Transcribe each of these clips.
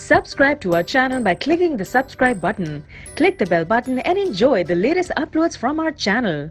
Subscribe to our channel by clicking the subscribe button. Click the bell button and enjoy the latest uploads from our channel.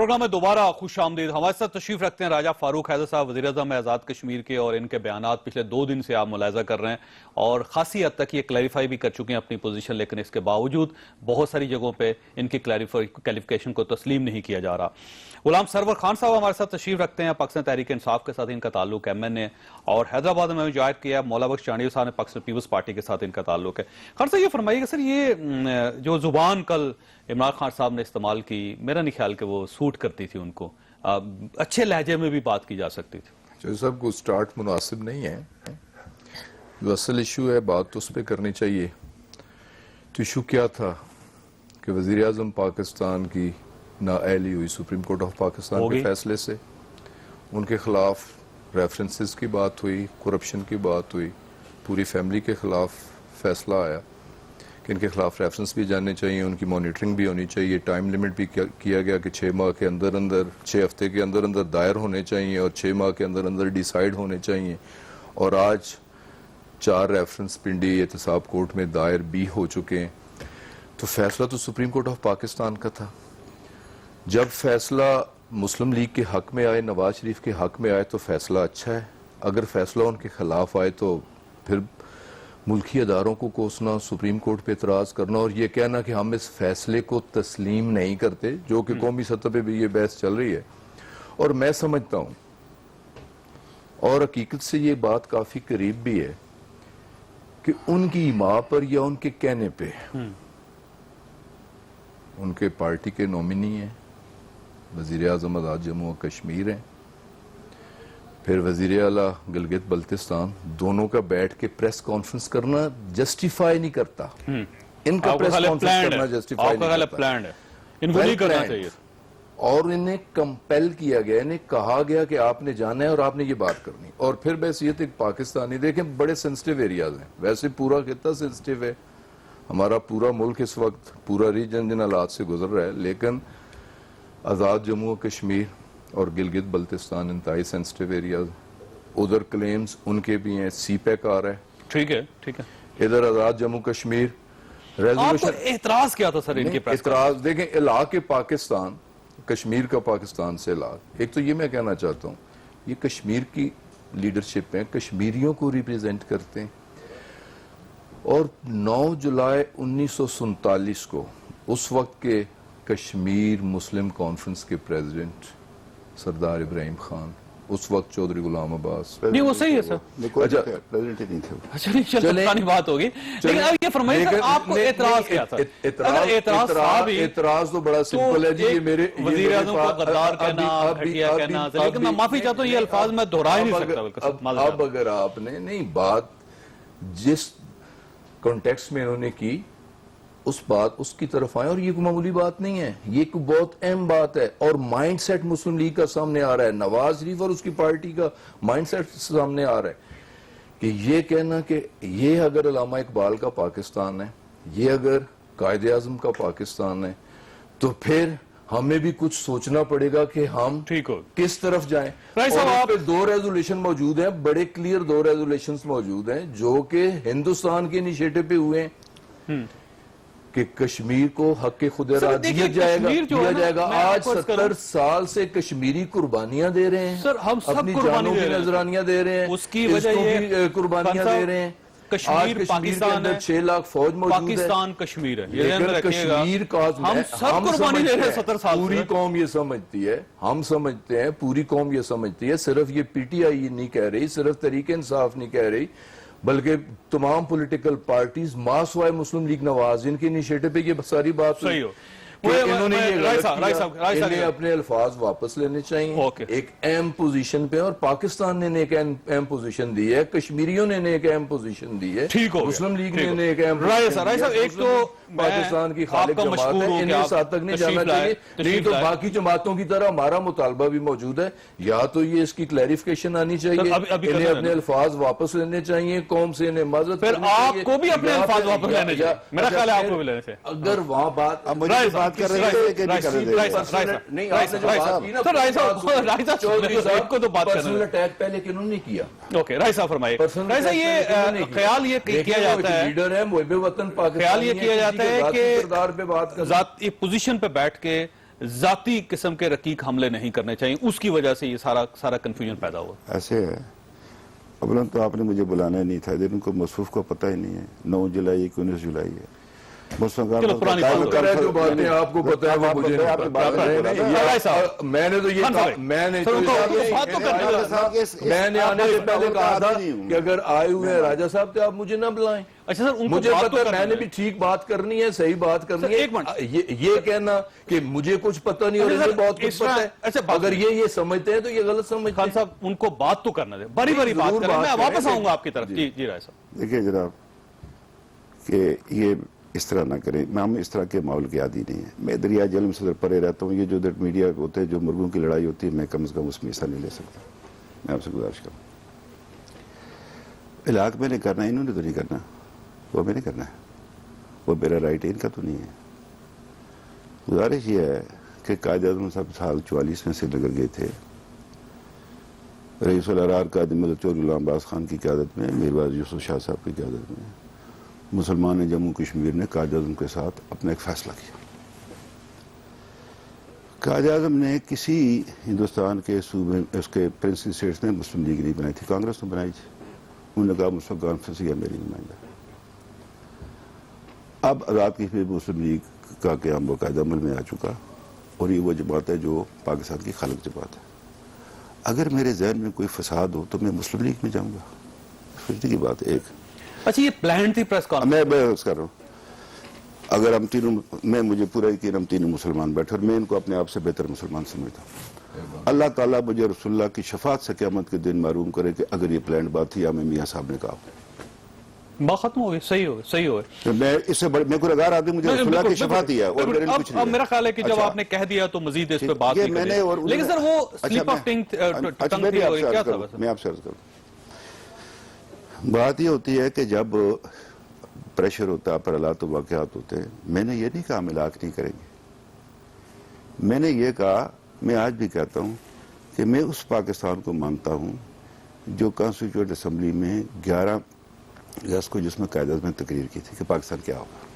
Programme میں دوبارہ خوش آمدید. ہمارے ساتھ تشریف رکھتے ہیں راجہ فاروق حیدر صاحب, وزیر اعظم آزاد کشمیر کے, اور ان کے بیانات پچھلے 2 دن سے آپ ملاحظہ کر رہے ہیں اور خاصی حد تک یہ کلیریفائی بھی کر چکے ہیں اپنی پوزیشن, لیکن اس کے باوجود بہت ساری جگہوں پہ ان کی کلیریفیکیشن کو تسلیم نہیں کیا جا رہا. غلام سرور خان صاحب ہمارے ساتھ تشریف رکھتے ہیں, پاکستان تحریک انصاف کے ساتھ ان کا تعلق ہے, MNA, اور حیدرآباد میں جوائن کیا مولا بخش چانڈیو صاحب نے پاکستان پیپلز پارٹی کے ساتھ ان کا تعلق ہے. خان صاحب یہ فرمائیے کہ سر یہ جو زبان کل عمران خان صاحب نے استعمال کی, میرا نہیں خیال کہ وہ سوٹ کرتی تھی ان کو, اچھے لہجے میں بھی بات کی جا سکتی تھی. چودھری صاحب کو سٹارٹ مناسب نہیں ہے, جو اصل ایشو ہے بات تو اس پہ کرنی چاہیے. تو ایشو کیا تھا کہ وزیر اعظم پاکستان کی نااہلی ہوئی سپریم کورٹ آف پاکستان کے فیصلے سے, ان کے خلاف ریفرنسز کی بات ہوئی, کرپشن کی بات ہوئی, پوری فیملی کے خلاف فیصلہ آیا کہ ان کے خلاف ریفرنس بھی جاننے چاہیے, ان کی مانیٹرنگ بھی ہونی چاہیے, ٹائم لیمٹ بھی کیا گیا کہ 6 ماہ کے اندر 6 ہفتے کے اندر دائر ہونے چاہیے اور 6 ماہ کے اندر ڈیسائیڈ ہونے چاہیے. اور آج 4 ریفرنس پنڈی احتساب کورٹ میں دائر بھی ہو چکے ہیں. تو فیصلہ تو سپریم کورٹ آف پاکستان کا تھا. جب فیصلہ مسلم لیگ کے حق میں آئے, نواز شریف کے حق میں آئے, تو فیصلہ اچھا ہے. اگر فیصلہ ان کے خلاف آئے تو پھر ملکی اداروں کو کوسنا, سپریم کورٹ پہ اعتراض کرنا اور یہ کہنا کہ ہم اس فیصلے کو تسلیم نہیں کرتے, جو کہ قومی سطح پہ بھی یہ بحث چل رہی ہے. اور میں سمجھتا ہوں, اور حقیقت سے یہ بات کافی قریب بھی ہے, کہ ان کی ماں پر یا ان کے کہنے پہ ان کے پارٹی کے نومینی ہیں, وزیر اعظم آزاد جموں و کشمیر ہیں, پھر وزیر اعلیٰ گلگت بلتستان, دونوں کا بیٹھ کے پریس کانفرنس کرنا جسٹیفائی نہیں کرتا. ان کا پریس کانفرنس کرنا جسٹیفائی نہیں کرتا. اور انہیں کمپیل کیا گیا, انہیں کہا گیا کہ آپ نے جانا ہے اور آپ نے یہ بات کرنی. اور پھر بحیثیت ایک پاکستانی, دیکھیں بڑے سینسٹیو ایریاز ہیں, ویسے پورا خطہ سینسٹیو ہے, ہمارا پورا ملک اس وقت, پورا ریجن جن حالات سے گزر رہا ہے, لیکن آزاد جموں و کشمیر اور گلگت بلتستان انتہائی سینسٹیو ایریاز. ادھر کلیمز ان کے بھی ہیں, سی پیک آ رہا ہے, ٹھیک ہے ٹھیک ہے. ادھر آزاد جموں کشمیر آپ کو اعتراض کیا تھا سر ان کی پریس اعتراض دیکھیں, علاق پاکستان, کشمیر کا پاکستان سے علاق. ایک تو یہ میں کہنا چاہتا ہوں, یہ کشمیر کی لیڈرشپ ہیں, کشمیریوں کو ریپریزنٹ کرتے ہیں. اور 9 جولائی 1947 کو اس وقت کے کشمیر مسلم کانفرنس کے پریزیڈنٹ سردار ابراہیم خان, اس وقت چودھری غلام عباس, نہیں وہ صحیح ہے سر, پریزیڈنٹ ہی نہیں تھے. اچھا بات ہوگی, لیکن اب یہ فرمائیے سر آپ کو اعتراض کیا تھا؟ اعتراض تو بڑا سمپل ہے جی, یہ میرے وزیر اعظم کو غدار کہنا, گھٹیا کہنا, لیکن میں معافی چاہتا ہوں یہ الفاظ میں دہرا ہی نہیں سکتا. اب اگر آپ نے نہیں بات جس کانٹیکسٹ میں انہوں نے کی, اس کی طرف آئے, اور یہ کوئی معمولی بات نہیں ہے, یہ کوئی بہت اہم بات ہے. اور مائنڈ سیٹ مسلم لیگ کا سامنے آ رہا ہے, نواز شریف اور اس کی پارٹی کا مائنڈ سیٹ سامنے آ رہا ہے, کہ یہ کہنا کہ یہ اگر علامہ اقبال کا پاکستان ہے, یہ اگر قائد اعظم کا پاکستان ہے, تو پھر ہمیں بھی کچھ سوچنا پڑے گا کہ ہم کس طرف جائیں. اور اس پہ 2 ریزولیشن موجود ہیں, بڑے کلیئر 2 ریزولیشنز موجود ہیں, جو کہ ہندوستان کے انیشیٹو پہ ہوئے ہیں, کہ کشمیر کو حق خود ارادیت دیا جائے گا. آج 70 سال سے کشمیری قربانیاں دے رہے ہیں, اپنی جانوں کی نذرانیاں دے رہے ہیں, اس کی وجہ یہ قربانیاں دے رہے ہیں. کشمیر پاکستان ہے, 6 لاکھ فوج موجود ہے, پاکستان کشمیر ہے, لیکن کشمیر کا ہم سب قربانی دے رہے ہیں 70 سال سے. پوری قوم یہ سمجھتی ہے, ہم سمجھتے ہیں, پوری قوم یہ سمجھتی ہے, صرف یہ پی ٹی آئی نہیں کہہ رہی, صرف تحریک انصاف نہیں کہہ رہی, بلکہ تمام پولیٹیکل پارٹیز, ماسوائے مسلم لیگ نواز, ان کے انیشیٹو پہ یہ ساری بات صحیح ہو کہ انہوں نے یہ غلط کیا, انہیں اپنے الفاظ واپس لینے چاہیے. ایک اہم پوزیشن پہ, اور پاکستان نے انہیں ایک اہم پوزیشن دی ہے, کشمیریوں نے انہیں ایک اہم پوزیشن دی ہے, مسلم لیگ نے انہیں ایک اہم پوزیشن دی ہے. ایک تو پاکستان کی خالق جماعت ہے, انہیں اس حد تک نہیں جانا چاہیے. نہیں تو باقی جماعتوں کی طرح ہمارا مطالبہ بھی موجود ہے, یا تو یہ اس کی کلیریفیکیشن آنی چاہیے, انہیں اپنے الفاظ واپس لینے چاہیے, قوم سے انہیں معذرت کرنی چاہیے. آپ کو بھی اپنے الفاظ واپس لینے چاہیے, میرا خیال ہے آپ کو بھی لینے چاہیے. اگر وہاں بات کر رہے ہیں کہ پرسنل اٹیک پہلے کنہوں نے کیا. اوکے رائے صاحب فرمائیے. رائے صاحب یہ خیال یہ کیا جاتا ہے, لیڈر ہے محب وطن پاکستان, خیال یہ کیا جاتا ہے کہ ذات ایک پوزیشن پہ بیٹھ کے ذاتی قسم کے رقیق حملے نہیں کرنے چاہیے، اس کی وجہ سے یہ سارا کنفیوژن پیدا ہوا؟ ایسے ہے، اولاً تو آپ نے مجھے بلانا ہی نہیں تھا، لیکن ان کو مصروف کو پتہ ہی نہیں ہے 9 جولائی کہ 19 جولائی ہے۔ چلو پرانی بات کرے جو باتیں آپ کو پتہ ہے وہ مجھے نہیں پتہ۔ میں نے تو یہ کہا، میں نے آنے سے پہلے کہا تھا کہ اگر آئے ہوئے ہیں راجہ صاحب تو آپ مجھے نہ بلائیں۔ اچھا سر، مجھے پتہ ہے، میں نے بھی ٹھیک بات کرنی ہے، صحیح بات کرنی ہے۔ یہ کہنا کہ مجھے کچھ پتہ نہیں اور انہیں بہت کچھ پتہ ہے، اگر یہ سمجھتے ہیں تو یہ غلط سمجھتے خان ہیں۔ صاحب ان کو بات تو کرنا دیں، بڑی بات کریں، میں واپس آؤں گا آپ کی طرف۔ جی رائے صاحب۔ دیکھیں جناب کہ یہ اس طرح نہ کریں، ہم اس طرح کے ماحول کے عادی نہیں ہیں۔ میں دریا جلم سے پرے رہتا ہوں، یہ جو میڈیا ہوتے ہیں جو مرغوں کی لڑائی ہوتی ہے، میں کم از کم اس میں حصہ نہیں لے سکتا۔ میں آپ سے گزارش کروں، علاقے میں نے کرنا ہے، انہوں نے تو نہیں کرنا، وہ میں نے کرنا ہے، وہ میرا رائٹ ہے، ان کا تو نہیں ہے۔ گزارش یہ ہے کہ قائد اعظم صاحب سال 44 میں سری نگر گئے تھے، رئیس الارار قائد ملت چودھری غلام عباس خان کی قیادت میں، میرواز یوسف شاہ صاحب کی قیادت میں مسلمان جموں کشمیر نے قائد اعظم کے ساتھ اپنا ایک فیصلہ کیا۔ قائد اعظم نے کسی ہندوستان کے صوبے اس کے پرنسلی اسٹیٹس نے مسلم لیگ نہیں بنائی تھی، کانگریس نے بنائی تھی۔ انہوں نے کہا مسلم کانفرنس یا میری نمائندہ۔ اب آزاد کشمیر مسلم لیگ کا قیام باقاعدہ عمل میں آ چکا، اور یہ وہ جماعت ہے جو پاکستان کی خالق جماعت ہے۔ اگر میرے ذہن میں کوئی فساد ہو تو میں مسلم لیگ میں جاؤں گا، سوچنے کی بات ہے۔ ایک اچھا، یہ پلان تھی پریس کانفرنس؟ میں عرض کر رہا ہوں، اگر ہم تینوں، میں مجھے پورا یقین ہم تینوں مسلمان بیٹھے، اور میں ان کو اپنے آپ سے بہتر مسلمان سمجھتا ہوں۔ اللہ تعالیٰ مجھے رسول اللہ کی شفاعت سے قیامت کے دن معروم کرے کہ اگر یہ پلانڈ بات تھی یا میں میاں صاحب نے کہا بات ختم ہو گئی، صحیح ہو گئی۔ تو میں اس سے بڑے، میں کوئی اگار آدمی، مجھے رسول اللہ کی شفاعت ہی ہے اور میرے لیے کچھ نہیں اب ہے۔ میرا خیال ہے کہ جب آپ نے کہہ دیا تو مزید اس پہ بات نہیں کریں، لیکن سر وہ سلیپ آف ٹنگ تھی ہوئی، کیا تھا؟ میں آپ سے عرض کروں، بات یہ ہوتی ہے کہ جب پریشر ہوتا ہے پر حالات و واقعات ہوتے ہیں، میں نے یہ نہیں کہا ہم علاق نہیں کریں گے، میں نے یہ کہا، میں آج بھی کہتا ہوں کہ میں اس پاکستان کو مانتا ہوں جو کانسٹیٹیوٹ اسمبلی میں 11 اگست کو جس میں قائد اعظم نے تقریر کی تھی کہ پاکستان کیا ہوگا۔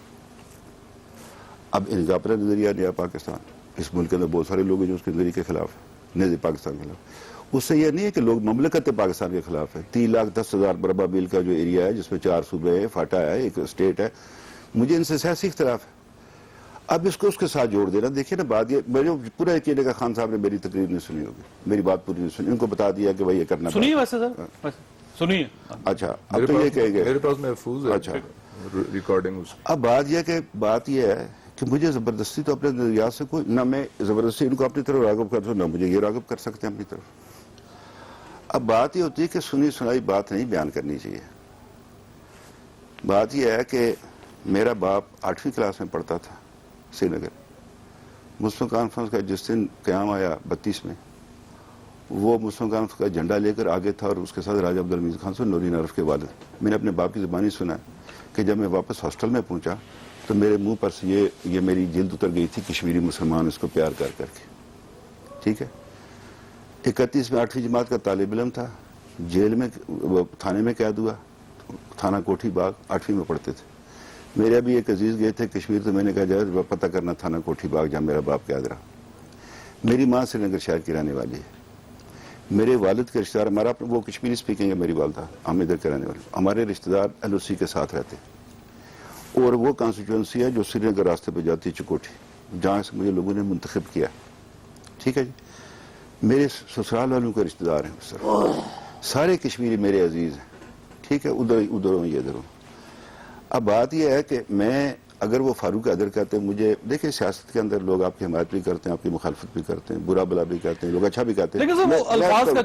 اب ان کا اپنا نظریہ نیا پاکستان، اس ملک کے اندر بہت سارے لوگ ہیں جو اس کے نظریے کے خلاف ہیں، نئے پاکستان کے خلاف۔ اس سے یہ نہیں ہے کہ لوگ مملکت پاکستان کے خلاف ہے۔ 3,10,000 مربع میل کا جو ایریا ہے جس میں 4 صوبے ہیں، فاٹا ہے، ایک اسٹیٹ ہے، مجھے ان سے سیاسی اختلاف ہے۔ اب اس کو اس کے ساتھ جوڑ دینا، دیکھیے نا بات یہ، میں جو پورا یقین ہے کہ خان صاحب نے میری تقریر نہیں سنی ہوگی، میری بات پوری نہیں سنی، ان کو بتا دیا کہ بھائی یہ کرنا سنیے ویسے سر، سنیے۔ اچھا اب تو یہ کہیں گے، میرے پاس محفوظ ہے اچھا ریکارڈنگ اس کی۔ اب بات یہ ہے کہ مجھے زبردستی تو اپنے نظریات سے کوئی، نہ میں زبردستی ان کو اپنی طرف راغب کر سکتا، نہ مجھے یہ راغب کر سکتے ہیں اپنی طرف۔ اب بات یہ ہوتی ہے کہ سنی سنائی بات نہیں بیان کرنی چاہیے۔ بات یہ ہے کہ میرا باپ 8ویں کلاس میں پڑھتا تھا سری نگر، مسلم کانفرنس کا جس دن قیام آیا 32 میں، وہ مسلم کانفرنس کا جھنڈا لے کر آگے تھا، اور اس کے ساتھ راجہ عبدالحمید خان سے نورین عارف کے والد۔ میں نے اپنے باپ کی زبانی سنا کہ جب میں واپس ہاسٹل میں پہنچا تو میرے منہ پر سے یہ میری جلد اتر گئی تھی، کشمیری مسلمان اس کو پیار کر کے، ٹھیک ہے۔ 31 میں 8ویں جماعت کا طالب علم تھا، جیل میں، تھانے میں قید ہوا، تھانہ کوٹھی باغ، 8ویں میں پڑھتے تھے۔ میرے ابھی ایک عزیز گئے تھے کشمیر، تو میں نے کہا جائے پتہ کرنا تھانہ کوٹھی باغ جہاں میرا باپ قید رہا۔ میری ماں سری نگر شہر کی رہنے والی ہے، میرے والد کے رشتہ دار، ہمارا وہ کشمیری سپیکنگ ہے، میری والدہ ہم ادھر کے رہنے والے، ہمارے رشتہ دار LOC کے ساتھ رہتے، اور وہ کانسٹیٹوئنسی ہے جو سری نگر راستے پہ جاتی ہے چکوٹھی، جہاں سے مجھے لوگوں نے منتخب کیا، ٹھیک ہے جی۔ میرے سسرال والوں کے رشتہ دار ہیں سر، سارے کشمیری میرے عزیز ہیں، ٹھیک ہے، ادھر ہوں یہ ادھر ہوں۔ اب بات یہ ہے کہ میں، اگر وہ فاروق حیدر کہتے ہیں مجھے، دیکھیں سیاست کے اندر لوگ آپ کی حمایت بھی کرتے ہیں، آپ کی مخالفت بھی کرتے ہیں، برا بلا بھی کہتے ہیں، لوگ اچھا بھی کہتے ہیں، لیکن سر وہ الفاظ کا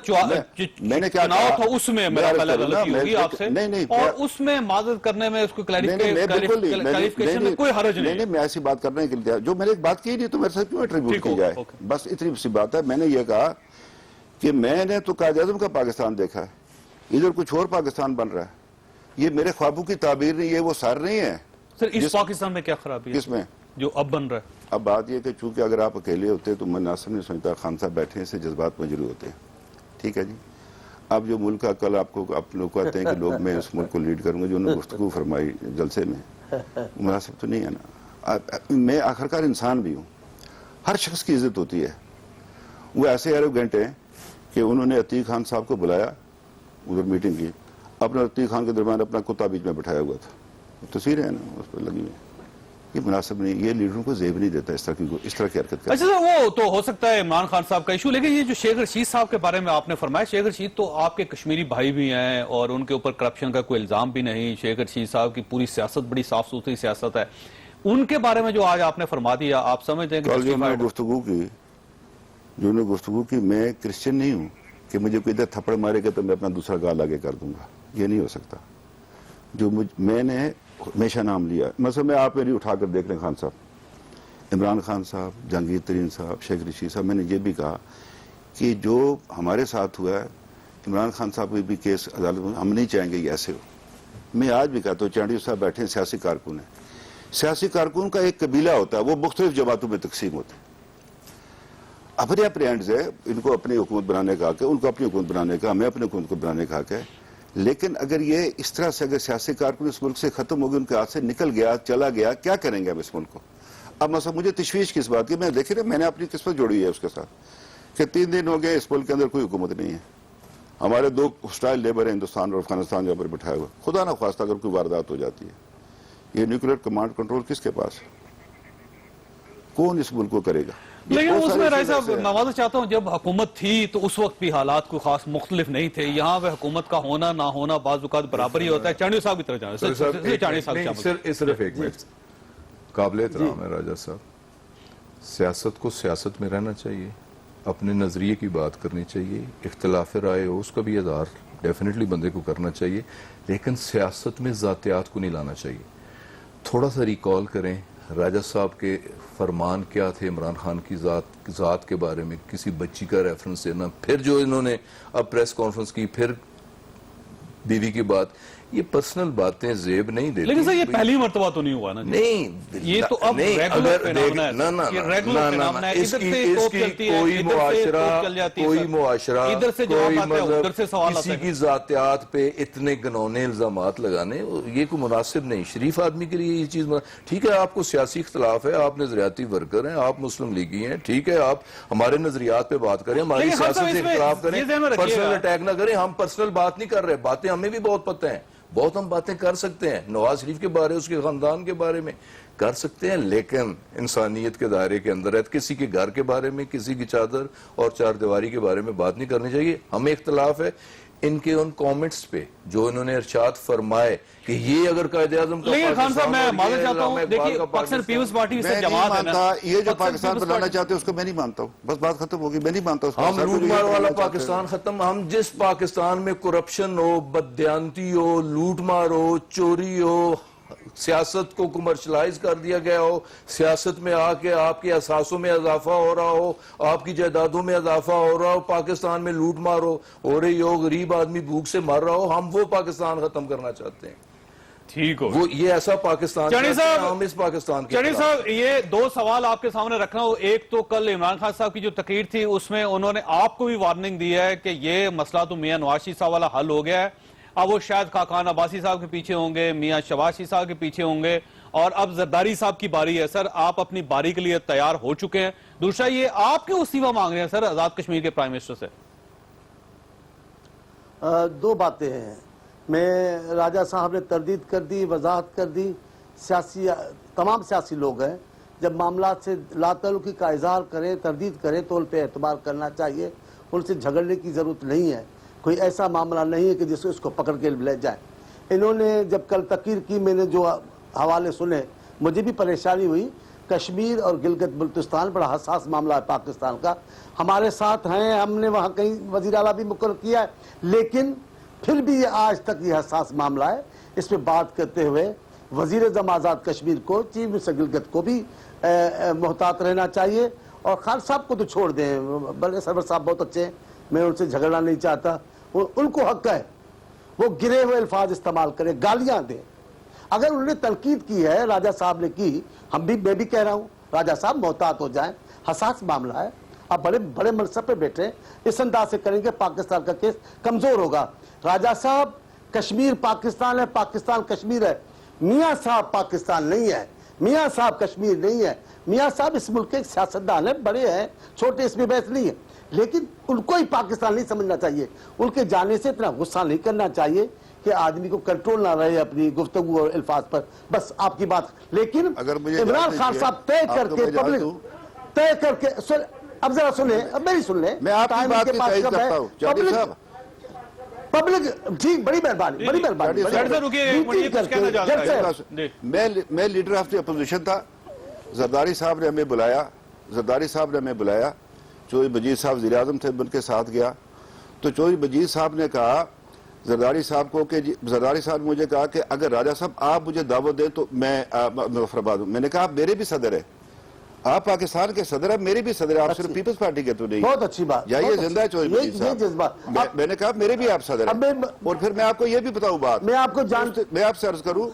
میں نے کیا چناؤ تھا، اس میں میرا خیال ہے غلطی ہوگی آپ سے، اور اس میں معذرت کرنے میں، اس کو کلیریفیکیشن میں کوئی حرج نہیں ہے۔ میں ایسی بات کرنے کے لیے، جو میں نے ایک بات کی نہیں تو میرے ساتھ کیوں ایٹریبیوٹ کی جائے، بس اتنی سی بات ہے۔ میں نے یہ کہا کہ میں نے تو قائد اعظم کا پاکستان دیکھا ہے، ادھر کچھ اور پاکستان بن رہا ہے، یہ میرے خوابوں کی تعبیر نہیں ہے، وہ سر نہیں ہے۔ سر اس پاکستان میں کیا خرابی ہے کس میں جو اب بن رہا ہے؟ اب بات یہ کہ چونکہ اگر آپ اکیلے ہوتے تو میں ناصر نہیں سمجھتا، خان صاحب بیٹھے ہیں، اس سے جذبات مجروح ہوتے ہیں، ٹھیک ہے جی۔ اب جو ملک کا، کل آپ لوگ کہتے ہیں کہ لوگ میں اس ملک کو لیڈ کروں گا، جو انہوں نے گفتگو فرمائی جلسے میں، مناسب تو نہیں ہے نا۔ میں آخرکار انسان بھی ہوں، ہر شخص کی عزت ہوتی ہے. وہ ایسے ایروگینٹ ہیں کہ انہوں نے عتیق خان صاحب کو بلایا ادھر میٹنگ کی, اپنے عتیق خان کے درمیان اپنا کتا بیچ میں بٹھایا ہوا تھا, تصویریں ہیں نا اس پر لگی ہوئی. یہ مناسب نہیں, یہ لیڈروں کو زیب نہیں دیتا اس طرح کی حرکت کا. اچھا سر, وہ تو ہو سکتا ہے عمران خان صاحب کا ایشو, لیکن یہ جو شیخ رشید صاحب کے بارے میں آپ نے فرمایا, شیخ رشید تو آپ کے کشمیری بھائی بھی ہیں اور ان کے اوپر کرپشن کا کوئی الزام بھی نہیں. شیخ رشید صاحب کی پوری سیاست بڑی صاف ستھری سیاست ہے. ان کے بارے میں جو آج آپ نے فرما دیا, آپ سمجھتے ہیں کہ جو نے گفتگو کی, میں کرسچن نہیں ہوں کہ مجھے کوئی ادھر تھپڑ مارے گا تو میں اپنا دوسرا گال آگے کر دوں گا, یہ نہیں ہو سکتا. جو میں نے ہمیشہ نام لیا, مثلا میں آپ میری اٹھا کر دیکھ لیں, خان صاحب, عمران خان صاحب, جہانگیر ترین صاحب, شیخ رشید صاحب, میں نے یہ بھی کہا کہ جو ہمارے ساتھ ہوا ہے, عمران خان صاحب بھی کیس عدالت میں, ہم نہیں چاہیں گے یہ ایسے ہو. میں آج بھی کہتا ہوں, چانڈی صاحب بیٹھے ہیں, سیاسی کارکن ہیں. سیاسی کارکن کا ایک قبیلہ ہوتا ہے, وہ مختلف جماعتوں میں تقسیم ہوتے ہیں. اپنے اپنے اینڈز ہے, ان کو اپنی حکومت بنانے کا حق ہے, ان کو اپنی حکومت بنانے کا, ہمیں اپنی حکومت کو بنانے کا حق ہے. لیکن اگر یہ اس طرح سے, اگر سیاسی کارکن اس ملک سے ختم ہو گئے, ان کے ہاتھ سے نکل گیا, چلا گیا, کیا کریں گے ہم اس ملک کو؟ اب مثلا مجھے تشویش کس بات کی, میں دیکھ رہے, میں نے اپنی قسمت جوڑی ہے اس کے ساتھ کہ 3 دن ہو گئے اس ملک کے اندر کوئی حکومت نہیں ہے. ہمارے 2 ہاسٹائل لیبر ہیں ہندوستان اور افغانستان جہاں پر بٹھائے ہوئے. خدا نہ خواستہ اگر کوئی واردات ہو جاتی ہے, یہ نیوکلیر کمانڈ کنٹرول کس کے پاس ہے؟ کون اس ملک کو کرے گا؟ لیکن اس میں رائے صاحب نوازنا چاہتا ہوں, جب حکومت تھی تو اس وقت بھی حالات کوئی خاص مختلف نہیں تھے. یہاں پہ حکومت کا ہونا نہ ہونا بعض اوقات برابر ہی ہوتا ہے. چانڈی صاحب کی طرف جانا, چانڈی صاحب صرف ایک منٹ. قابل احترام ہے راجہ صاحب, سیاست کو سیاست میں رہنا چاہیے, اپنے نظریے کی بات کرنی چاہیے, اختلاف رائے ہو اس کا بھی اظہار ڈیفینیٹلی بندے کو کرنا چاہیے, لیکن سیاست میں ذاتیات کو نہیں لانا چاہیے. تھوڑا سا ریکال کریں راجہ صاحب کے فرمان کیا تھے عمران خان کی ذات کے بارے میں, کسی بچی کا ریفرنس دینا, پھر جو انہوں نے اب پریس کانفرنس کی, پھر بیوی کی بات, یہ پرسنل باتیں زیب نہیں دیتی. لیکن سر یہ پہلی مرتبہ تو نہیں ہوا نا, نہیں یہ تو اب ریگولر فینامنا ہے. یہ ریگولر فینامنا ہے. ادھر سے توپ چلتی ہے, ادھر سے توپ چل جاتی ہے, کوئی معاشرہ, ادھر سے جواب آتا ہے, ادھر سے سوال آتا ہے. کسی کی ذاتیات پہ اتنے گنونے الزامات لگانے, یہ کوئی مناسب نہیں. شریف آدمی کے لیے یہ چیز ٹھیک ہے, آپ کو سیاسی اختلاف ہے, آپ نظریاتی ورکر ہیں, آپ مسلم لیگی ہیں, ٹھیک ہے, آپ ہمارے نظریات پہ بات کریں, ہماری سیاست سے اختلاف کریں, پرسنل اٹیک نہ کریں. ہم پرسنل بات نہیں کر رہے, باتیں ہمیں بھی بہت پتہ ہیں, بہت ہم باتیں کر سکتے ہیں, نواز شریف کے بارے, اس کے خاندان کے بارے میں کر سکتے ہیں, لیکن انسانیت کے دائرے کے اندر ہے. کسی کے گھر کے بارے میں, کسی کی چادر اور 4 دیواری کے بارے میں بات نہیں کرنی چاہیے. ہمیں اختلاف ہے ان کے ان کومنٹس پہ جو انہوں نے ارشاد فرمائے کہ یہ اگر قائد اعظم کا لیکن خان صاحب میں معذرت چاہتا ہوں, دیکھیے پاکستان پیپلز پارٹی سے جماعت ہے نا, یہ جو پاکستان بنانا چاہتے ہیں اس کو میں نہیں مانتا ہوں, بس بات ختم ہوگی. میں نہیں مانتا ہم لوٹ مار والا پاکستان ختم. ہم جس پاکستان میں کرپشن ہو, بددیانتی ہو, لوٹ مار ہو, چوری ہو, سیاست کو کمرشلائز کر دیا گیا ہو, سیاست میں آ کے آپ کے اثاثوں میں اضافہ ہو رہا ہو, آپ کی جائیدادوں میں اضافہ ہو رہا ہو, پاکستان میں لوٹ مار ہو رہی ہو, غریب آدمی بھوک سے مر رہا ہو, ہم وہ پاکستان ختم کرنا چاہتے ہیں. ٹھیک ہو, وہ یہ ایسا پاکستان ہم اس پاکستان کے چڑی صاحب یہ 2 سوال آپ کے سامنے رکھنا ہو. ایک تو کل عمران خان صاحب کی جو تقریر تھی اس میں انہوں نے آپ کو بھی وارننگ دی ہے کہ یہ مسئلہ تو میاں نواز شریف صاحب والا حل ہو گیا ہے, اب وہ شاید خاقان عباسی صاحب کے پیچھے ہوں گے, میاں شہباز شریف صاحب کے پیچھے ہوں گے, اور اب زرداری صاحب کی باری ہے. سر آپ اپنی باری کے لیے تیار ہو چکے ہیں؟ دوسرا یہ آپ کیوں استعفیٰ مانگ رہے ہیں سر آزاد کشمیر کے پرائم منسٹر سے؟ 2 باتیں ہیں. میں راجہ صاحب نے تردید کر دی, وضاحت کر دی. تمام سیاسی لوگ ہیں, جب معاملات سے لا تعلقی کا اظہار کریں, تردید کریں تو ان پہ اعتبار کرنا چاہیے. ان سے جھگڑنے کی ضرورت نہیں ہے. کوئی ایسا معاملہ نہیں ہے کہ جس کو اس کو پکڑ کے لے جائیں. انہوں نے جب کل تقریر کی, میں نے جو حوالے سنے مجھے بھی پریشانی ہوئی. کشمیر اور گلگت بلتستان بڑا حساس معاملہ ہے پاکستان کا, ہمارے ساتھ ہیں, ہم نے وہاں کہیں وزیر اعلیٰ بھی مقرر کیا ہے, لیکن پھر بھی یہ آج تک یہ حساس معاملہ ہے. اس پہ بات کرتے ہوئے وزیر اعظم آزاد کشمیر کو, چیف منسٹر گلگت کو بھی محتاط رہنا چاہیے. اور خان صاحب کو تو چھوڑ دیں, بلے سرور صاحب بہت اچھے ہیں, میں ان سے جھگڑنا نہیں چاہتا. ان کو حق ہے وہ گرے ہوئے الفاظ استعمال کریں, گالیاں دیں. اگر انہوں نے تنقید کی ہے, راجہ صاحب نے کی, میں بھی کہہ رہا ہوں راجہ صاحب محتاط ہو جائیں, حساس معاملہ ہے. آپ بڑے منصب پہ بیٹھے, اس انداز سے کریں کہ پاکستان کا کیس کمزور ہوگا. راجہ صاحب کشمیر پاکستان ہے, پاکستان کشمیر ہے. میاں صاحب پاکستان نہیں ہے. میاں صاحب کشمیر نہیں ہے, میاں صاحب اس ملک کے ایک سیاستدان ہیں, بڑے ہیں, چھوٹے, اس میں بحث نہیں ہے, لیکن ان کو ہی پاکستان نہیں سمجھنا چاہیے. ان کے جانے سے اتنا غصہ نہیں کرنا چاہیے کہ آدمی کو کنٹرول نہ رہے اپنی گفتگو اور الفاظ پر. بس آپ کی بات. لیکن عمران خان صاحب طے کر کے اب ذرا سنیں, اب میری سن لیں, میں آپ کی بات کی تائید کرتا ہوں چودھری صاحب. پبلک ٹھیک, بڑی مہربانی, بڑی مہربانی. میں لیڈر آف دی اپوزیشن تھا, زرداری صاحب نے ہمیں بلایا, چودھری مجید صاحب وزیر اعظم تھے, ان کے ساتھ گیا. تو چودھری مجید صاحب نے کہا زرداری صاحب کو کہ زرداری صاحب نے مجھے کہا کہ اگر راجہ صاحب آپ مجھے دعوت دیں تو میں مظفرآباد ہوں. میں نے کہا آپ میرے بھی صدر ہیں, آپ پاکستان کے صدر ہیں, میرے بھی صدر ہیں, آپ صرف پیپلز پارٹی کے تو نہیں. بہت اچھی بات, یا یہ زندہ ہے چودھری مجید صاحب. میں نے کہا میرے بھی آپ صدر ہیں. اور پھر میں آپ کو یہ بھی بتاؤں بات, میں آپ کو میں آپ سے عرض کروں,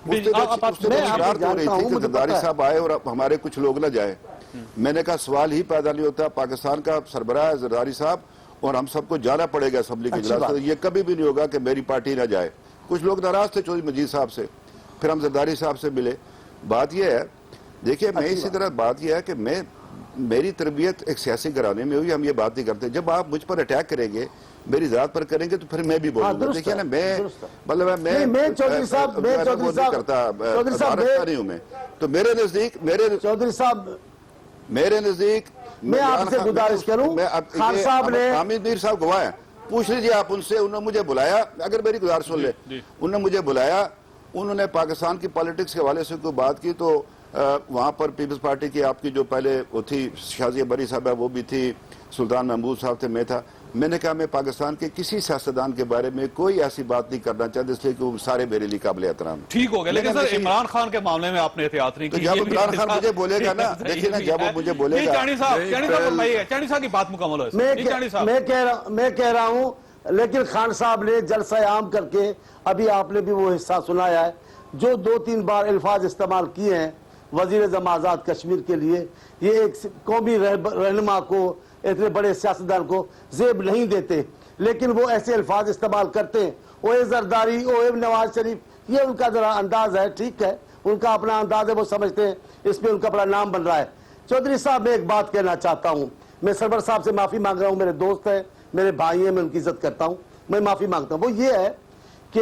شرارت ہو رہی تھی کہ زرداری صاحب آئے اور ہمارے کچھ لوگ نہ جائیں. میں نے کہا سوال ہی پیدا نہیں ہوتا, پاکستان کا سربراہ ہے زرداری صاحب اور ہم سب کو جانا پڑے گا اسمبلی کے اجلاس سے. یہ کبھی بھی نہیں ہوگا کہ میری پارٹی نہ جائے. کچھ لوگ ناراض تھے چودھری مجید صاحب سے, پھر ہم زرداری صاحب سے ملے. بات یہ ہے, دیکھیے میں اسی طرح بات یہ ہے کہ میری تربیت ایک سیاسی گھرانے میں ہوئی, ہم یہ بات نہیں کرتے. جب آپ مجھ پر اٹیک کریں گے, میری ذات پر کریں گے, تو پھر میں بھی بولوں گا. دیکھیے نا, میں چودھری صاحب کرتا نہیں ہوں. میں تو میرے نزدیک میں آپ سے گزارش کروں, خان صاحب نے حامد میر صاحب گواہ ہیں, پوچھ لیجیے آپ ان سے. انہوں نے مجھے بلایا, اگر میری گزارش سن لے, انہوں نے مجھے بلایا, انہوں نے پاکستان کی پالیٹکس کے حوالے سے کوئی بات کی. تو وہاں پر پیپلز پارٹی کی آپ کی جو پہلے وہ تھی شازیہ بری صاحب ہے, وہ بھی تھی, سلطان محمود صاحب تھے, میں تھا. میں نے کہا میں پاکستان کے کسی سیاستدان کے بارے میں کوئی ایسی بات نہیں کرنا چاہتا, اس لیے کہ وہ سارے میرے لیے قابل احترام. ٹھیک ہو گیا, لیکن سر عمران خان کے معاملے میں آپ نے احتیاط نہیں کی. جب عمران خان مجھے بولے گا نا, دیکھیے نا, جب وہ مجھے بولے گا. چانی صاحب کی بات مکمل ہو. میں کہہ رہا ہوں, لیکن خان صاحب نے جلسہ عام کر کے, ابھی آپ نے بھی وہ حصہ سنایا ہے, جو 2-3 بار الفاظ استعمال کیے ہیں وزیر اعظم آزاد کشمیر کے لیے, یہ ایک قومی رہنما کو, اتنے بڑے سیاستدان کو زیب نہیں دیتے. لیکن وہ ایسے الفاظ استعمال کرتے ہیں, اوے زرداری, اوے نواز شریف, یہ ان کا ذرا انداز ہے, ٹھیک ہے, ان کا اپنا انداز ہے, وہ سمجھتے ہیں اس میں ان کا بڑا نام بن رہا ہے. چودھری صاحب میں ایک بات کہنا چاہتا ہوں, میں سرور صاحب سے معافی مانگ رہا ہوں, میرے دوست ہیں, میرے بھائی ہیں, میں ان کی عزت کرتا ہوں, میں معافی مانگتا ہوں. وہ یہ ہے کہ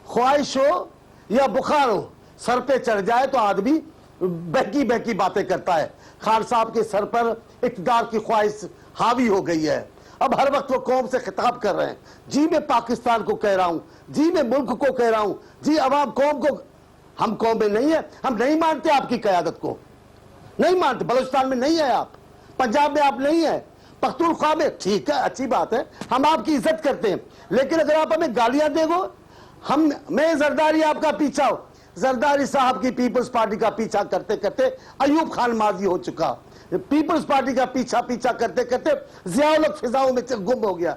خواہش ہو یا بخار ہو, سر پہ چڑھ جائے تو آدمی بہکی باتیں کرتا ہے. خان صاحب کے سر پر اقتدار کی خواہش حاوی ہو گئی ہے. اب ہر وقت وہ قوم سے خطاب کر رہے ہیں, جی میں پاکستان کو کہہ رہا ہوں, جی میں ملک کو کہہ رہا ہوں, جی عوام قوم کو. ہم قوم میں نہیں ہیں, ہم نہیں مانتے آپ کی قیادت کو, نہیں مانتے. بلوچستان میں نہیں ہے آپ, پنجاب میں آپ نہیں ہیں, پختونخوا میں, ٹھیک ہے, اچھی بات ہے, ہم آپ کی عزت کرتے ہیں. لیکن اگر آپ ہمیں گالیاں دے گو, میں زرداری آپ کا پیچھا ہو. زرداری صاحب کی پیپلز پارٹی کا پیچھا کرتے کرتے ایوب خان ماضی ہو چکا, پیپلز پارٹی کا پیچھا کرتے کرتے ضیاء الحق فضاؤں میں گم ہو گیا.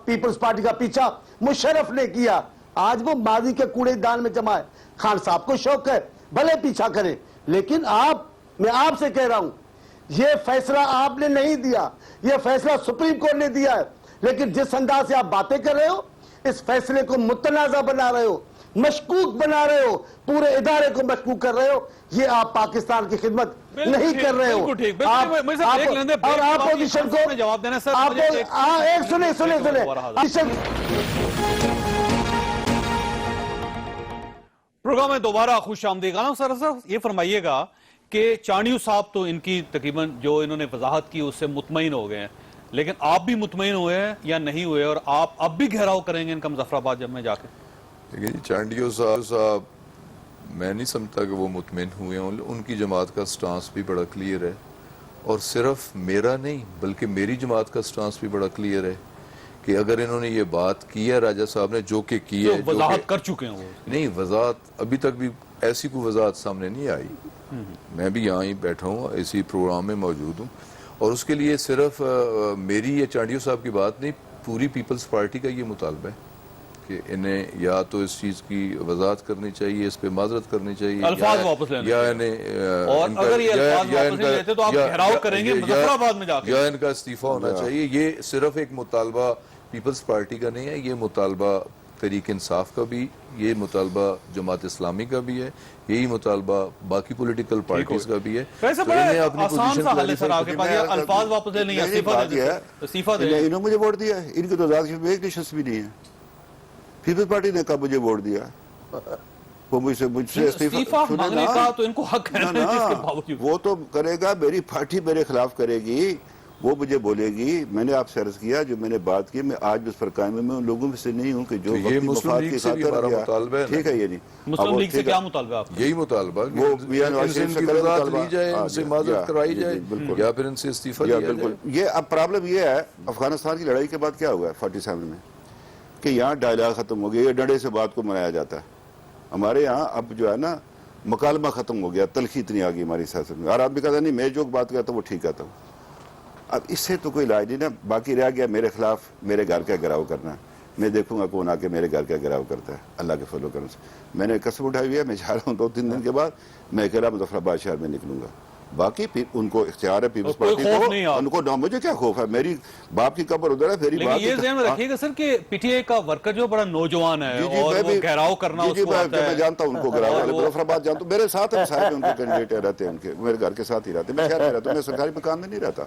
پیپلز پارٹی کا پیچھا مشرف نے کیا, آج وہ ماضی کے کوڑے دان میں جمع ہے. خان صاحب کو شوق ہے, بھلے پیچھا کریں, لیکن میں آپ سے کہہ رہا ہوں, یہ فیصلہ آپ نے نہیں دیا, یہ فیصلہ سپریم کورٹ نے دیا ہے. لیکن جس انداز سے آپ باتیں کر رہے ہو, اس فیصلے کو متنازع بنا رہے ہو, مشکوک بنا رہے ہو, پورے ادارے کو مشکوک کر رہے ہو, یہ آپ پاکستان کی خدمت نہیں کر رہے ہو. اور آپ اپوزیشن کو پروگرام میں دوبارہ خوش آمدید. غلام سر یہ فرمائیے گا کہ چانیو صاحب تو ان کی تقریباً جو انہوں نے وضاحت کی اس سے مطمئن ہو گئے ہیں, لیکن آپ بھی مطمئن ہوئے ہیں یا نہیں ہوئے, اور آپ اب بھی گھیراؤ کریں گے ان کا مظفرآباد جب میں جا کے؟ دیکھیے جی, چانڈیو صاحب میں نہیں سمجھتا کہ وہ مطمئن ہوئے ہیں. ان کی جماعت کا سٹانس بھی بڑا کلیئر ہے, اور صرف میرا نہیں بلکہ میری جماعت کا سٹانس بھی بڑا کلیئر ہے کہ اگر انہوں نے یہ بات کی ہے راجہ صاحب نے, جو کہ کی ہے, وضاحت کر چکے ہیں وہ. نہیں, وضاحت ابھی تک بھی ایسی کوئی وضاحت سامنے نہیں آئی. میں بھی یہاں ہی بیٹھا ہوں, اسی پروگرام میں موجود ہوں, اور اس کے لیے صرف میری یا چانڈیو صاحب کی بات نہیں, پوری پیپلز پارٹی کا یہ مطالبہ ہے کہ انہیں یا تو اس چیز کی وضاحت کرنی چاہیے, اس پہ معذرت کرنی چاہیے, الفاظ واپس لینے یا انہیں, اور اگر یہ الفاظ واپس نہیں لیتے تو آپ گھیراؤ کریں گے مظفرآباد میں جا کے, یا ان کا استعفیٰ ہونا چاہیے. یہ صرف ایک مطالبہ پیپلز پارٹی کا نہیں ہے, یہ مطالبہ تحریک انصاف کا بھی یہ مطالبہ جماعت اسلامی کا بھی ہے, یہی مطالبہ باقی پولیٹیکل پارٹیز کا بھی ہے. ویسے بڑا آسان سا حل ہے سر آپ کے پاس, یہ الفاظ واپس لے نہیں, استعفیٰ دے. انہوں نے مجھے ووٹ دیا ہے, ان کی تو ذات میں ایک دلچسپی نہیں ہے. پیپلز پارٹی نے کب مجھے ووٹ دیا, وہ مجھ سے استعفیٰ مانگنے کا تو ان کو حق ہے نا, جس کے باوجود وہ تو کرے گا, میری پارٹی میرے خلاف کرے گی, وہ مجھے بولے گی. میں نے آپ سے عرض کیا, جو میں نے بات کی, میں آج اس پر قائم میں ان لوگوں میں سے نہیں ہوں کہ جو یہ مسلم لیگ سے بھی ہمارا مطالبہ ہے. ٹھیک ہے, یہ نہیں مسلم لیگ سے کیا مطالبہ آپ, یہی مطالبہ وہ میاں نواز شریف سے لی جائے, ان سے معذرت کرائی جائے, یا پھر ان سے استعفیٰ دیا جائے. یہ اب پرابلم یہ ہے افغانستان کی لڑائی کے بعد کیا ہوا ہے 47 میں, کہ یہاں ڈائلاگ ختم ہو گیا, یہ ڈنڈے سے بات کو منایا جاتا ہے. ہمارے یہاں اب جو ہے نا مکالمہ ختم ہو گیا, تلخی اتنی آ گئی ہماری سیاست میں. اور آدمی کہتا نہیں میں جو بات کرتا ہوں وہ ٹھیک کہتا ہوں. اب اس سے تو کوئی علاج نہیں نا. باقی رہ گیا میرے خلاف میرے گھر کا گھراؤ کرنا. میں دیکھوں گا کون آ کے میرے گھر کا گھراؤ کرتا ہے, اللہ کے فضل و کرم سے. میں نے قسم اٹھائی ہوئی ہے, میں جا رہا ہوں 2-3 دن کے بعد میں اکیلا مظفر آباد شہر میں نکلوں گا. باقی ان کو اختیار ہے پیپلز پارٹی کو, ان کو نہ, مجھے کیا خوف ہے, میری باپ کی قبر ادھر ہے, میری لیکن یہ ذہن میں رکھیے گا سر کہ پی ٹی آئی کا ورکر جو بڑا نوجوان ہے اور وہ گھیراؤ کرنا اس کو آتا ہے. میں جانتا ہوں ان کو گھیراؤ والے مظفر آباد جانتا ہوں, میرے ساتھ ہیں سارے ان کے کینڈیڈیٹ رہتے ہیں, ان کے میرے گھر کے ساتھ ہی رہتے ہیں. میں شہر میں رہتا ہوں, میں سرکاری مکان میں نہیں رہتا,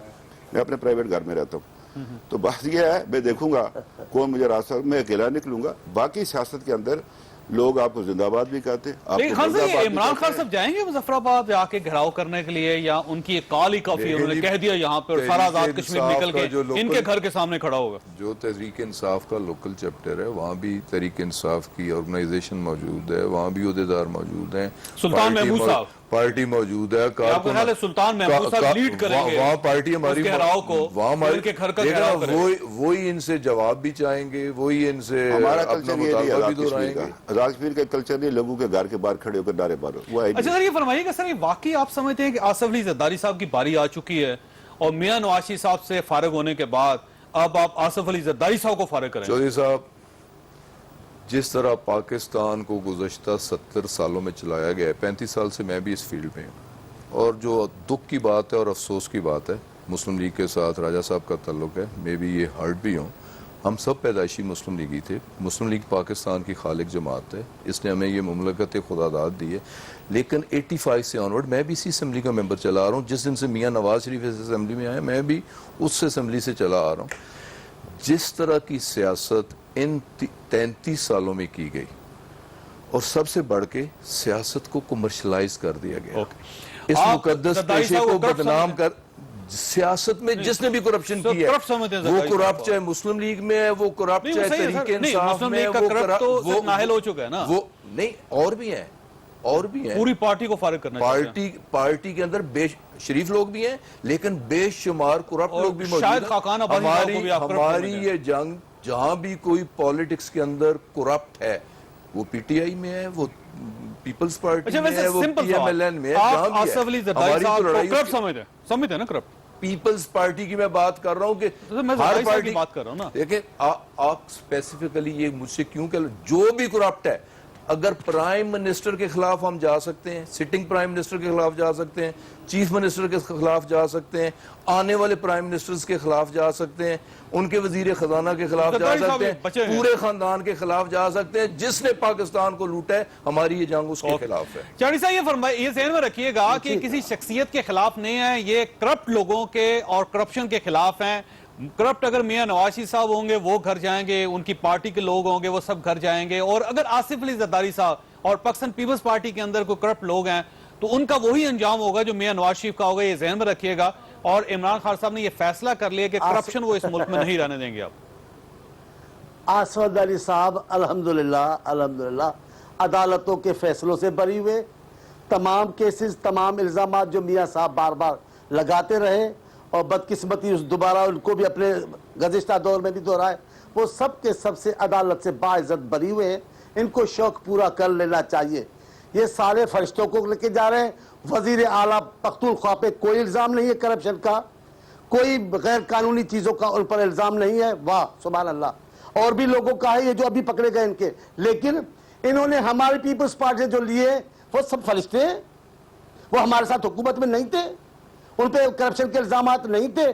میں اپنے پرائیویٹ گھر میں رہتا ہوں. تو بات یہ ہے, میں دیکھوں گا کون مجھے راستہ, میں اکیلا نکلوں گا. باقی سیاست کے اندر لوگ آپ کو زندہ آباد بھی کہتے ہیں. لیکن خان صاحب عمران خان صاحب جائیں گے مظفر آباد جا کے گھیراؤ کرنے کے لیے, یا ان کی ایک کال ہی کافی ہے, انہوں نے کہہ دیا یہاں پہ سارا آزاد کشمیر نکل کے ان کے گھر کے سامنے کھڑا ہوگا. جو تحریک انصاف کا لوکل چیپٹر ہے وہاں بھی تحریک انصاف کی آرگنائزیشن موجود ہے, وہاں بھی عہدیدار موجود ہیں, سلطان محمود صاحب پارٹی موجود ہے. سلطان محمود صاحب لیڈ کریں گے وہاں پارٹی ہماری گھیراؤ کو, ان کے گھر کا گھیراؤ کریں گے. وہی ان سے جواب بھی چاہیں گے, وہی ان سے ہمارا اپنا کلچر یہ مطالبہ بھی نہیں دہرائیں گے. آزاد کشمیر کا کلچر نہیں لوگوں کے گھر کے باہر کھڑے ہو کر نعرے مارو. اچھا سر, یہ فرمائیے گا سر, یہ واقعی آپ سمجھتے ہیں کہ آصف علی زرداری صاحب کی باری آ چکی ہے اور میاں نواز شریف صاحب سے فارغ ہونے کے بعد اب آپ آصف علی زرداری صاحب کو فارغ کریں؟ چودھری صاحب, جس طرح پاکستان کو گزشتہ 70 سالوں میں چلایا گیا ہے, 35 سال سے میں بھی اس فیلڈ میں ہوں, اور جو دکھ کی بات ہے اور افسوس کی بات ہے, مسلم لیگ کے ساتھ راجہ صاحب کا تعلق ہے, میں بھی یہ ہرٹ بھی ہوں. ہم سب پیدائشی مسلم لیگی تھے. مسلم لیگ پاکستان کی خالق جماعت ہے, اس نے ہمیں یہ مملکت خدا داد دی ہے. لیکن 85 سے آنورڈ میں بھی اسی اسمبلی کا ممبر چلا آ رہا ہوں. جس دن سے میاں نواز شریف اس اسمبلی میں آئے میں بھی اس اسمبلی سے چلا آ رہا ہوں. جس طرح کی سیاست ان 33 سالوں میں کی گئی, اور سب سے بڑھ کے سیاست کو کمرشلائز کر دیا گیا, اس مقدس پیشے کو بدنام کر, سیاست میں جس نے بھی کرپشن کی ہے وہ کرپٹ, چاہے مسلم لیگ میں ہے وہ کرپٹ, چاہے تحریک انصاف میں ہے وہ کرپٹ, نااہل ہو چکا ہے نا. وہ نہیں, اور بھی ہیں, اور بھی ہیں. پوری پارٹی کو فارغ کرنا چاہیے. پارٹی کے اندر شریف لوگ بھی ہیں لیکن بے شمار کرپٹ لوگ بھی موجود ہیں. ہماری یہ جنگ جہاں بھی کوئی پالیٹکس کے اندر کرپٹ ہے, وہ پی ٹی آئی میں ہے, وہ پیپلز پارٹی میں ہے, وہ پی ایم ایل این میں ہے, جہاں بھی ہے. ہماری تو لڑائی سمجھتے ہیں نا کرپٹ. پیپلز پارٹی کی میں بات کر رہا ہوں کہ ہر پارٹی بات کر رہا ہوں نا. دیکھیں آپ اسپیسیفکلی یہ مجھ سے کیوں کہ جو بھی کرپٹ ہے, اگر پرائم منسٹر کے خلاف ہم جا سکتے ہیں, سٹنگ پرائم منسٹر کے خلاف جا سکتے ہیں, چیف منسٹر کے خلاف جا سکتے ہیں, آنے والے پرائم منسٹرز کے خلاف جا سکتے ہیں, ان کے وزیر خزانہ کے خلاف جا سکتے ہیں, پورے خاندان کے خلاف جا سکتے ہیں. جس نے پاکستان کو لوٹا ہے, ہماری یہ جنگ اس کے خلاف ہے. چودھری صاحب یہ فرمائے, یہ ذہن میں رکھیے گا کہ کسی شخصیت کے خلاف نہیں ہے, یہ کرپٹ لوگوں کے اور کرپشن کے خلاف ہیں. کرپٹ اگر میاں نواز شریف صاحب ہوں گے وہ گھر جائیں گے, ان کی پارٹی کے لوگ ہوں گے وہ سب گھر جائیں گے, اور اگر آصف علی زرداری صاحب اور پاکستان پیپلز پارٹی کے اندر کوئی کرپٹ لوگ ہیں تو ان کا وہی انجام ہوگا جو میاں نواز شریف کا ہوگا. یہ ذہن میں رکھیے گا. اور عمران خان صاحب نے یہ فیصلہ کر لیا کہ کرپشن وہ اس ملک میں نہیں رہنے دیں گے. آصف علی صاحب الحمدللہ عدالتوں کے فیصلوں سے بری ہوئے. تمام کیسز, تمام الزامات جو میاں صاحب بار بار لگاتے رہے, اور بدقسمتی دوبارہ ان کو بھی اپنے گزشتہ دور میں بھی دہرائے, وہ سب کے سب سے عدالت سے باعزت بری ہوئے ہیں. ان کو شوق پورا کر لینا چاہیے. یہ سارے فرشتوں کو لے کے جا رہے ہیں. وزیر اعلیٰ پختونخوا پہ کوئی الزام نہیں ہے کرپشن کا, کوئی غیر قانونی چیزوں کا ان پر الزام نہیں ہے. واہ سبحان اللہ. اور بھی لوگوں کا ہے یہ جو ابھی پکڑے گئے ان کے, لیکن انہوں نے ہماری پیپلز پارٹی جو لیے وہ سب فرشتے ہیں, وہ ہمارے ساتھ حکومت میں نہیں تھے, ان پہ کرپشن کے الزامات نہیں تھے.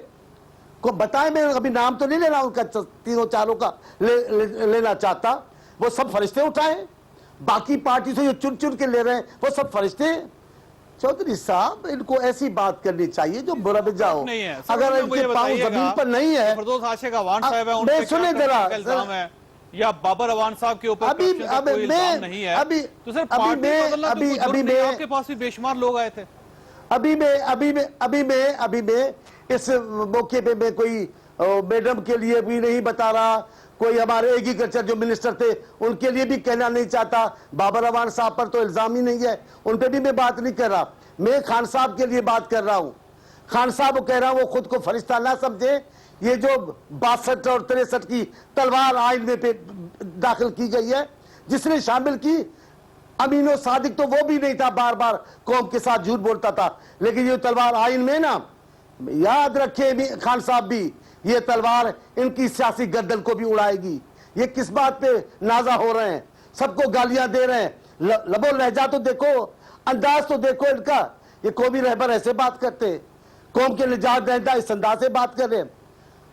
کو بتائیں, میں ابھی نام تو نہیں لینا ان کا, تینوں چاروں کا لینا چاہتا. وہ سب فرشتے اٹھائیں, باقی پارٹی سے جو چن چن کے لے رہے ہیں وہ سب فرشتے ہیں. چودھری صاحب ان کو ایسی بات کرنی چاہیے جو مربجہ ہو. اگر ان کے پاؤں زمین پر نہیں ہے, فردوس عاشق عوان صاحب ہیں, ان میں پہ سنیں کیا ذرا الزام ہے, یا بابر عوان صاحب کے اوپر کرپشن کا کوئی الزام نہیں ہے, تو صرف پارٹی بدلنا تو کوئی جرم نہیں. آپ کے پاس بھی بے شمار لوگ آئے تھے. ابھی میں اس موقع پہ میں کوئی میڈم کے لیے بھی نہیں بتا رہا, کوئی ہمارے ایگریکلچر جو منسٹر تھے ان کے لیے بھی کہنا نہیں چاہتا. بابر عوان صاحب پر تو الزام ہی نہیں ہے, ان پہ بھی میں بات نہیں کر رہا. میں خان صاحب کے لیے بات کر رہا ہوں. خان صاحب کو کہہ رہا ہوں وہ خود کو فرشتہ نہ سمجھے. یہ جو 62 اور 63 کی تلوار آئین میں داخل کی گئی ہے, جس نے شامل کی, امین و صادق تو وہ بھی نہیں تھا, بار بار قوم کے ساتھ جھوٹ بولتا تھا. لیکن یہ تلوار آئین میں نا, یاد رکھے خان صاحب بھی, یہ تلوار ان کی سیاسی گردن کو بھی اڑائے گی. یہ کس بات پہ نازا ہو رہے ہیں, سب کو گالیاں دے رہے ہیں. لب و لہجہ تو دیکھو, انداز تو دیکھو ان کا. یہ قومی رہبر ایسے بات کرتے, قوم کے نجات دہندہ اس انداز سے بات کر رہے.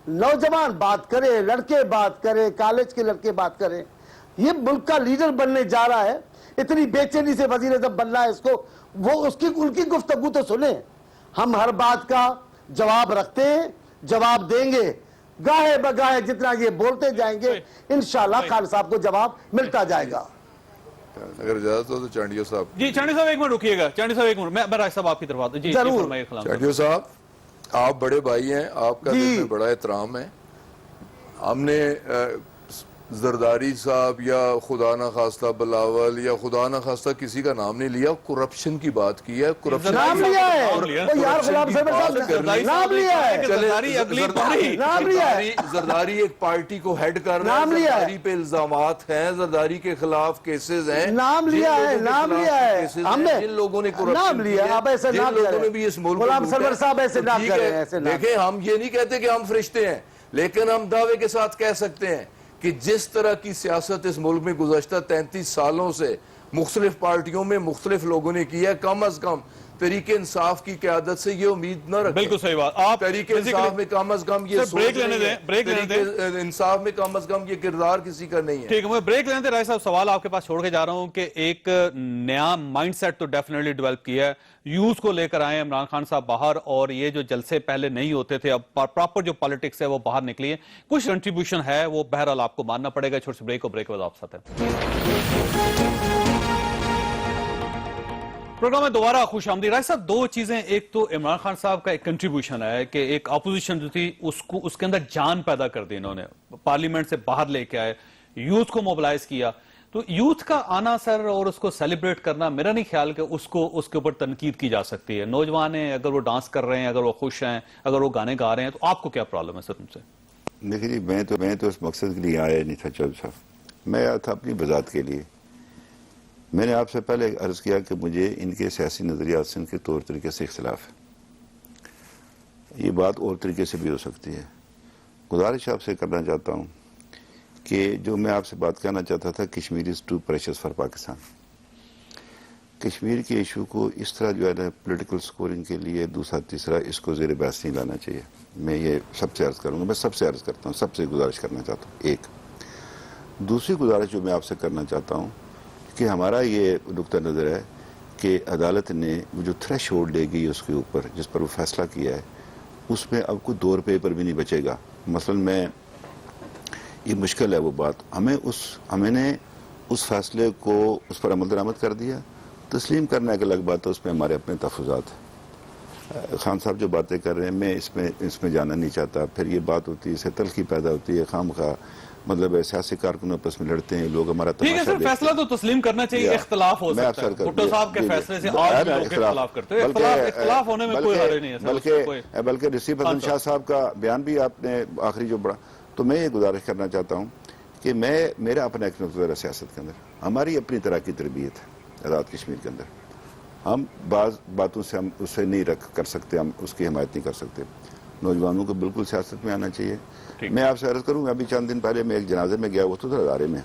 نوجوان بات کرے, لڑکے بات کرے, کالج کے لڑکے بات کرے. یہ ملک کا لیڈر بننے جا رہا ہے, اتنی بے چینی سے وزیر اعظم بننا ہے اس کو. وہ ان کی گفتگو تو سنیں. ہم ہر بات کا جواب رکھتے ہیں, جواب دیں گے. گاہے بگاہے جتنا یہ بولتے جائیں گے انشاءاللہ خان صاحب کو جواب ملتا جائے گا. اگر اجازت ہو تو چانڈیو صاحب. جی چانڈی صاحب ایک منٹ رکیے گا. چانڈی صاحب ایک منٹ, میں راج صاحب آپ کی طرف آتا ہوں. جی ضرور. چانڈیو صاحب آپ بڑے بھائی ہیں, آپ کا دل میں بڑا احترام ہے. ہم نے زرداری صاحب یا خدا نہ خواستہ بلاول یا خدا نہ خواستہ کسی کا نام نہیں لیا, کرپشن کی بات کی ہے. کرپشن نام لیا ہے یار, غلام صاحب نام لیا ہے, نام لیا ہے. زرداری ایک پارٹی کو ہیڈ کر رہا ہے, زرداری پہ الزامات ہیں, زرداری کے خلاف کیسز ہیں, نام لیا ہے, نام لیا ہے. ہم نے جن لوگوں نے نام لیا, آپ ایسے نہ کریں. غلام سرور صاحب ایسے نہ کریں. دیکھیں ہم یہ نہیں کہتے کہ ہم فرشتے ہیں, لیکن ہم دعوے کے ساتھ کہہ سکتے ہیں کہ جس طرح کی سیاست اس ملک میں گزشتہ 33 سالوں سے مختلف پارٹیوں میں مختلف لوگوں نے کی ہے, کم از کم تحریک انصاف کی قیادت سے یہ امید نہ رکھیں. بالکل صحیح بات. آپ تحریک انصاف میں کم از کم یہ بریک لینے دیں, بریک لینے دیں. تحریک انصاف میں کم از کم یہ کردار کسی کا نہیں ہے. ٹھیک ہے, میں بریک لینے دیں. رائے صاحب سوال آپ کے پاس چھوڑ کے جا رہا ہوں کہ ایک نیا مائنڈ سیٹ تو ڈیفینیٹلی ڈیولپ کیا ہے, یوز کو لے کر آئے عمران خان صاحب باہر, اور یہ جو جلسے پہلے نہیں ہوتے تھے اب پراپر جو پالیٹکس ہے وہ باہر نکلی ہے. کچھ کنٹریبیوشن ہے وہ بہرحال آپ کو ماننا پڑے گا. چھوٹے سے بریک کو, بریک کے بعد آپ ساتھ ہیں. پروگرام میں دوبارہ خوش آمدید. رائے صاحب دو چیزیں, ایک تو عمران خان صاحب کا ایک کنٹریبیوشن ہے کہ ایک اپوزیشن جو تھی اس کے اندر جان پیدا کر دی انہوں نے, پارلیمنٹ سے باہر لے کے آئے, یوتھ کو موبلائز کیا. تو یوتھ کا آنا سر اور اس کو سیلیبریٹ کرنا, میرا نہیں خیال کہ اس کے اوپر تنقید کی جا سکتی ہے. نوجوان ہیں, اگر وہ ڈانس کر رہے ہیں, اگر وہ خوش ہیں, اگر وہ گانے گا رہے ہیں, تو آپ کو کیا پرابلم ہے سر ان سے؟ دیکھیں جی, میں تو اس مقصد کے لیے آیا نہیں تھا چودھری صاحب, میں آیا تھا اپنی وضاحت کے لیے. میں نے آپ سے پہلے عرض کیا کہ مجھے ان کے سیاسی نظریات سے ان کے طور طریقے سے اختلاف ہے. یہ بات اور طریقے سے بھی ہو سکتی ہے. گزارش آپ سے کرنا چاہتا ہوں کہ جو میں آپ سے بات کرنا چاہتا تھا, Kashmir is too precious for Pakistan. Kashmir کے ایشو کو اس طرح جو ہے نا پولیٹیکل سکورنگ کے لیے دوسرا تیسرا اس کو زیر بحث نہیں لانا چاہیے. میں یہ سب سے عرض کروں گا, میں سب سے عرض کرتا ہوں, سب سے گزارش کرنا چاہتا ہوں. ایک دوسری گزارش جو میں آپ سے کرنا چاہتا ہوں کہ ہمارا یہ نقطہ نظر ہے کہ عدالت نے وہ جو تھریش ہولڈ لے گئی اس کے اوپر, جس پر وہ فیصلہ کیا ہے, اس میں اب کوئی 2 روپے پر بھی نہیں بچے گا. مثلا یہ مشکل ہے وہ بات. ہمیں نے اس فیصلے کو اس پر عمل درآمد کر دیا. تسلیم کرنا ایک الگ بات ہے, اس میں ہمارے اپنے تحفظات ہیں. خان صاحب جو باتیں کر رہے ہیں میں اس میں جانا نہیں چاہتا. پھر یہ بات ہوتی ہے, اس سے تلخی پیدا ہوتی ہے, خام خواہ مطلب سیاسی کارکنوں آپس میں لڑتے ہیں لوگ. ہمارا ٹھیک ہے سر, فیصلہ تو تسلیم کرنا چاہیے, اختلاف ہو سکتا ہے. بھٹو صاحب کے فیصلے سے آپ لوگ اختلاف کرتے ہیں, اختلاف ہونے میں کوئی حرج نہیں ہے. بلکہ رشید حسن شاہ صاحب کا بیان بھی آپ نے آخری جو بڑا, تو میں یہ گزارش کرنا چاہتا ہوں کہ میرا اپنا ایک نظریہ سیاست کے اندر, ہماری اپنی طرح کی تربیت ہے آزاد کشمیر کے اندر. ہم بعض باتوں سے ہم اسے نہیں کر سکتے, ہم اس کی حمایت نہیں کر سکتے. نوجوانوں کو بالکل سیاست میں آنا چاہیے. میں آپ سے عرض کروں, ابھی چند دن پہلے میں ایک جنازے میں گیا, وہ تو ہزارے میں,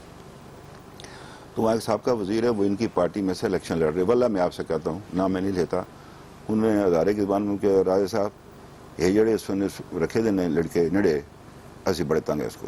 تو وہاں ایک سابقہ وزیر ہے, وہ ان کی پارٹی میں سے الیکشن لڑ رہے. واللہ میں آپ سے کہتا ہوں, نہ میں نہیں لیتا, انہوں نے ہزارے کی زبان میں کہ راجہ صاحب یہ جڑے اس نے رکھے دینے لڑکے نڑے, اسی بڑے تنگ ہے, اس کو